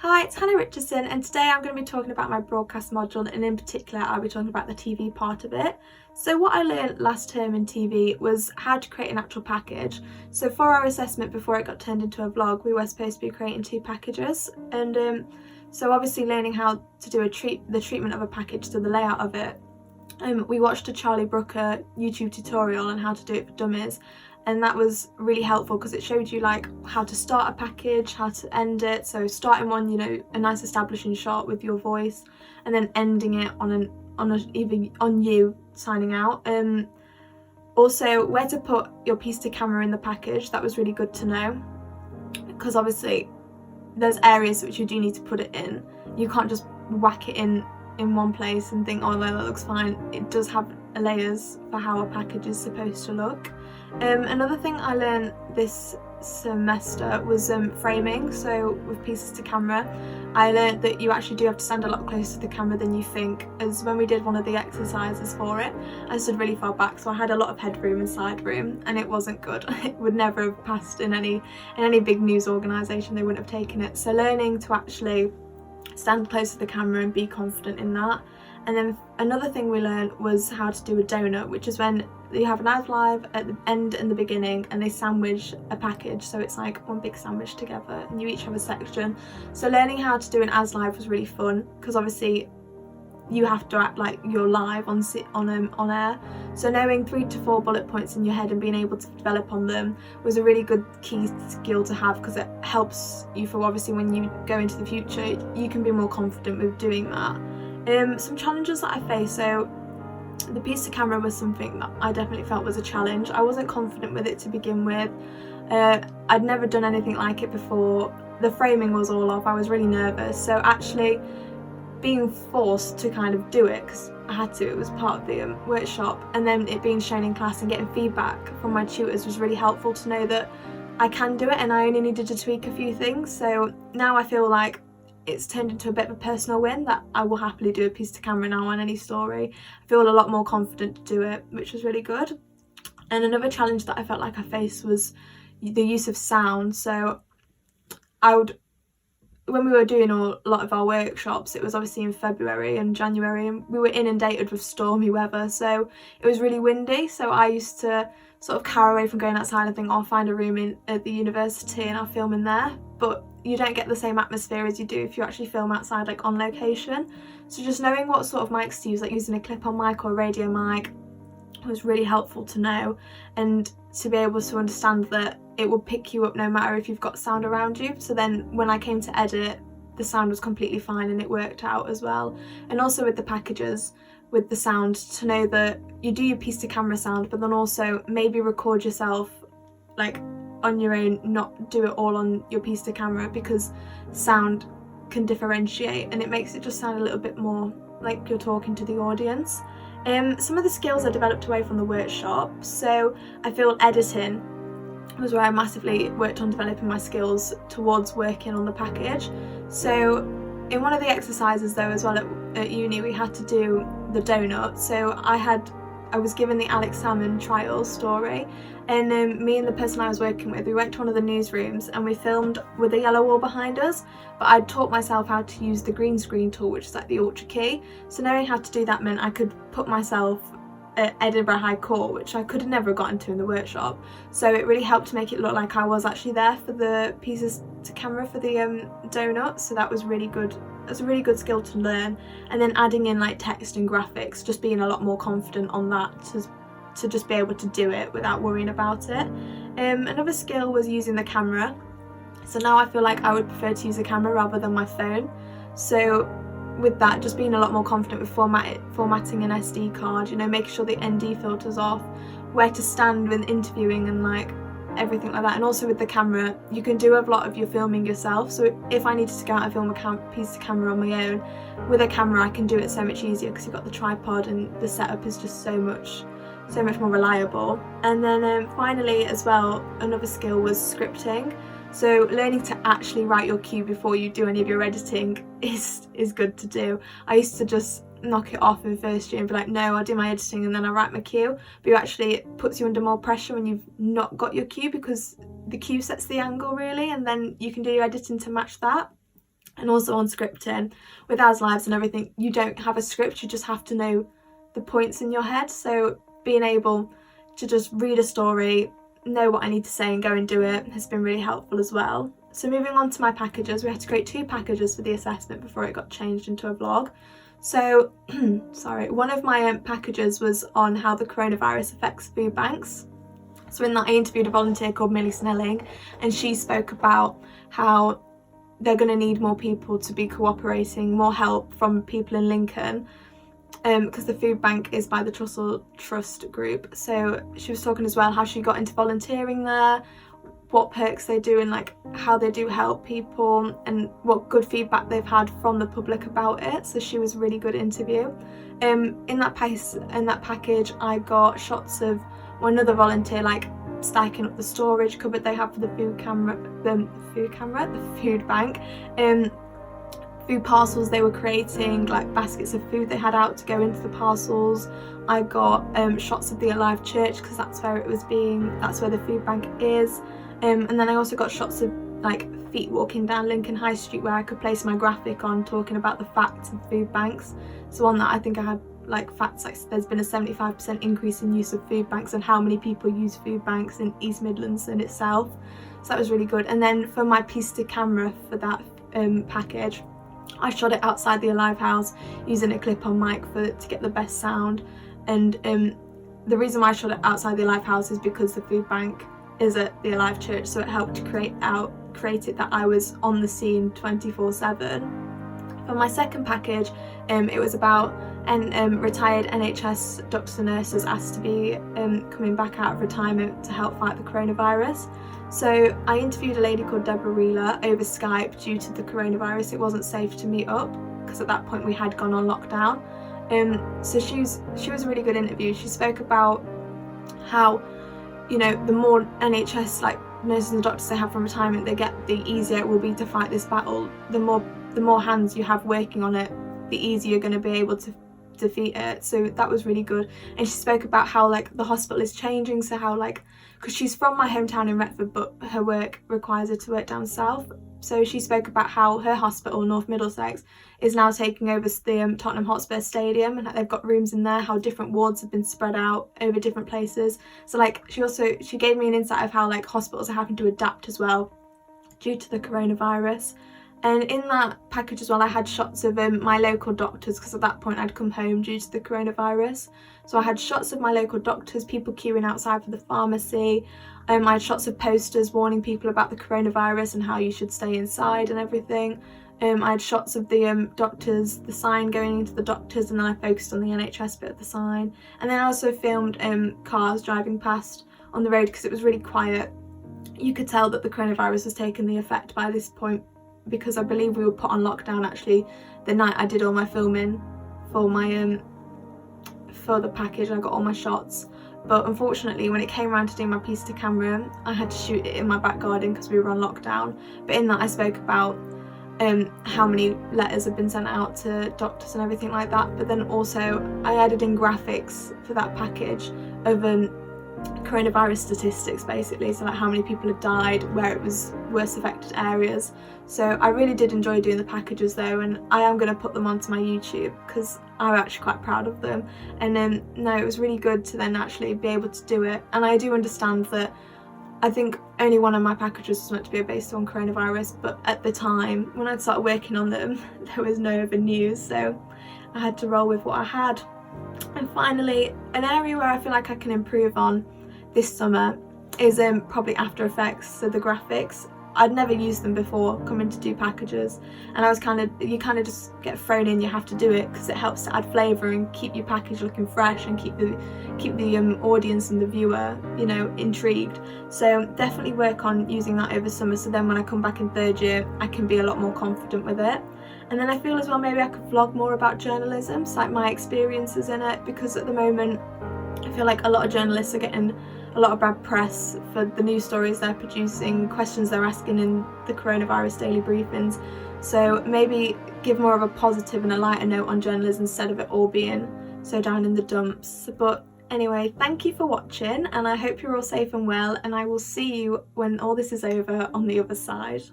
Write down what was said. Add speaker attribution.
Speaker 1: Hi, it's Hannah Richardson, and today I'm going to be talking about my broadcast module, and in particular I'll be talking about the TV part of it. So what I learned last term in TV was how to create an actual package. So for our assessment before it got turned into a vlog, we were supposed to be creating 2 packages, and so obviously learning how to do the treatment of a package, so the layout of it. We watched a Charlie Brooker YouTube tutorial on how to do it for dummies, and that was really helpful because it showed you like how to start a package, how to end it. So starting one, you know, a nice establishing shot with your voice, and then ending it on you signing out. Also where to put your piece to camera in the package, that was really good to know, because obviously there's areas which you do need to put it in. You can't just whack it in one place and think, oh, that looks fine. It does have layers for how a package is supposed to look. Another thing I learned this semester was framing. So with pieces to camera, I learned that you actually do have to stand a lot closer to the camera than you think, as when we did one of the exercises for it, I stood really far back, so I had a lot of headroom and side room, and it wasn't good. It would never have passed in any big news organisation. They wouldn't have taken it. So learning to actually stand close to the camera and be confident in that. And then another thing we learned was how to do a donut, which is when you have an ad live at the end and the beginning, and they sandwich a package, so it's like one big sandwich together and you each have a section. So learning how to do an as live was really fun, because obviously you have to act like you're live on air. So knowing 3 to 4 bullet points in your head and being able to develop on them was a really good key skill to have, because it helps you for obviously when you go into the future, you can be more confident with doing that. Some challenges that I faced, so the piece to camera was something that I definitely felt was a challenge. I wasn't confident with it to begin with. I'd never done anything like it before. The framing was all off. I was really nervous, so actually being forced to kind of do it, because I had to, it was part of the workshop, and then it being shown in class and getting feedback from my tutors was really helpful to know that I can do it, and I only needed to tweak a few things. So now I feel like it's turned into a bit of a personal win, that I will happily do a piece to camera now on any story. I feel a lot more confident to do it, which was really good. And another challenge that I felt like I faced was the use of sound. So when we were doing a lot of our workshops, it was obviously in February and January, and we were inundated with stormy weather, so it was really windy. So I used to sort of cower away from going outside and think, I'll find a room at the university and I'll film in there. But you don't get the same atmosphere as you do if you actually film outside, like on location. So just knowing what sort of mics to use, like using a clip-on mic or a radio mic, was really helpful to know, and to be able to understand that it will pick you up no matter if you've got sound around you. So then when I came to edit, the sound was completely fine and it worked out as well. And also with the packages, with the sound, to know that you do your piece to camera sound, but then also maybe record yourself like on your own, not do it all on your piece to camera, because sound can differentiate and it makes it just sound a little bit more like you're talking to the audience. Some of the skills I developed away from the workshop, so I feel editing was where I massively worked on developing my skills towards working on the package. So in one of the exercises though as well at uni, we had to do the donut. So I was given the Alex Salmond trial story, and me and the person I was working with, we went to one of the newsrooms and we filmed with a yellow wall behind us, but I'd taught myself how to use the green screen tool, which is like the Ultra Key. So knowing how to do that meant I could put myself at Edinburgh High Court, which I could have never gotten to in the workshop. So it really helped to make it look like I was actually there for the pieces to camera for the donut. So that was really good. That's a really good skill to learn. And then adding in like text and graphics, just being a lot more confident on that to just be able to do it without worrying about it. Another skill was using the camera. So now I feel like I would prefer to use a camera rather than my phone. So with that, just being a lot more confident with formatting an SD card, you know, making sure the ND filter's off, where to stand when interviewing and like everything like that. And also with the camera, you can do a lot of your filming yourself. So if I needed to go out and film a piece of camera on my own, with a camera I can do it so much easier, because you've got the tripod and the setup is just so much more reliable. And then finally as well, another skill was scripting. So learning to actually write your cue before you do any of your editing is good to do. I used to just knock it off in first year and be like, no, I'll do my editing and then I write my cue. But it puts you under more pressure when you've not got your cue, because the cue sets the angle really, and then you can do your editing to match that. and also on scripting. With Ours Lives and everything, you don't have a script, you just have to know the points in your head. So being able to just read a story, know what I need to say and go and do it has been really helpful as well. So moving on to my packages, we had to create 2 packages for the assessment before it got changed into a vlog. So, one of my packages was on how the coronavirus affects food banks. So in that I interviewed a volunteer called Millie Snelling, and she spoke about how they're going to need more people to be cooperating, more help from people in Lincoln, because the food bank is by the Trussell Trust group. So she was talking as well how she got into volunteering there, what perks they do and like how they do help people, and what good feedback they've had from the public about it. So she was a really good interview. In that package I got shots of another volunteer like stacking up the storage cupboard they have for the food bank, food parcels they were creating, like baskets of food they had out to go into the parcels. I got shots of the Alive Church because that's where the food bank is, and then I also got shots of like feet walking down Lincoln High Street where I could place my graphic on talking about the facts of food banks. So on that I think I had like facts like there's been a 75% increase in use of food banks and how many people use food banks in East Midlands in itself. So that was really good. And then for my piece to camera for that package, I shot it outside the Alive House using a clip-on mic to get the best sound. And the reason why I shot it outside the Alive House is because the food bank is at the Alive Church, so it helped to create it that I was on the scene 24/7. For my second package, it was about retired NHS doctors and nurses asked to be coming back out of retirement to help fight the coronavirus. So I interviewed a lady called Deborah Wheeler over Skype. Due to the coronavirus, it wasn't safe to meet up because at that point we had gone on lockdown. So she was a really good interview. She spoke about how, you know, the more NHS like nurses and doctors they have from retirement they get, the easier it will be to fight this battle. The more hands you have working on it, the easier you're going to be able to defeat it. So that was really good. And she spoke about how like the hospital is changing, so how like, because she's from my hometown in Retford but her work requires her to work down south, so she spoke about how her hospital, North Middlesex, is now taking over the Tottenham Hotspur Stadium, and they've got rooms in there, how different wards have been spread out over different places. So like she gave me an insight of how like hospitals are having to adapt as well due to the coronavirus. And in that package as well I had shots of my local doctors, because at that point I'd come home due to the coronavirus. So I had shots of my local doctors, people queuing outside for the pharmacy. I had shots of posters warning people about the coronavirus and how you should stay inside and everything. I had shots of the doctors, the sign going into the doctors, and then I focused on the NHS bit of the sign. And then I also filmed cars driving past on the road because it was really quiet. You could tell that the coronavirus was taking the effect by this point, because I believe we were put on lockdown actually the night I did all my filming for my for the package. I got all my shots, but unfortunately when it came around to doing my piece to camera I had to shoot it in my back garden because we were on lockdown. But in that I spoke about how many letters have been sent out to doctors and everything like that, but then also I added in graphics for that package of coronavirus statistics basically, so like how many people had died, where it was worst affected areas. So I really did enjoy doing the packages though, and I am going to put them onto my YouTube because I'm actually quite proud of them. And no, it was really good to then actually be able to do it. And I do understand that I think only one of my packages was meant to be based on coronavirus, but at the time when I'd started working on them there was no other news, so I had to roll with what I had. And finally, an area where I feel like I can improve on this summer is probably After Effects, so the graphics. I'd never used them before coming to do packages, and I was you kind of just get thrown in, you have to do it because it helps to add flavour and keep your package looking fresh and keep the audience and the viewer, you know, intrigued. So definitely work on using that over summer, so then when I come back in third year I can be a lot more confident with it. And then I feel as well maybe I could vlog more about journalism, so like my experiences in it, because at the moment I feel like a lot of journalists are getting a lot of bad press for the news stories they're producing, questions they're asking in the coronavirus daily briefings. So maybe give more of a positive and a lighter note on journalism instead of it all being so down in the dumps. But anyway, thank you for watching, and I hope you're all safe and well, and I will see you when all this is over on the other side.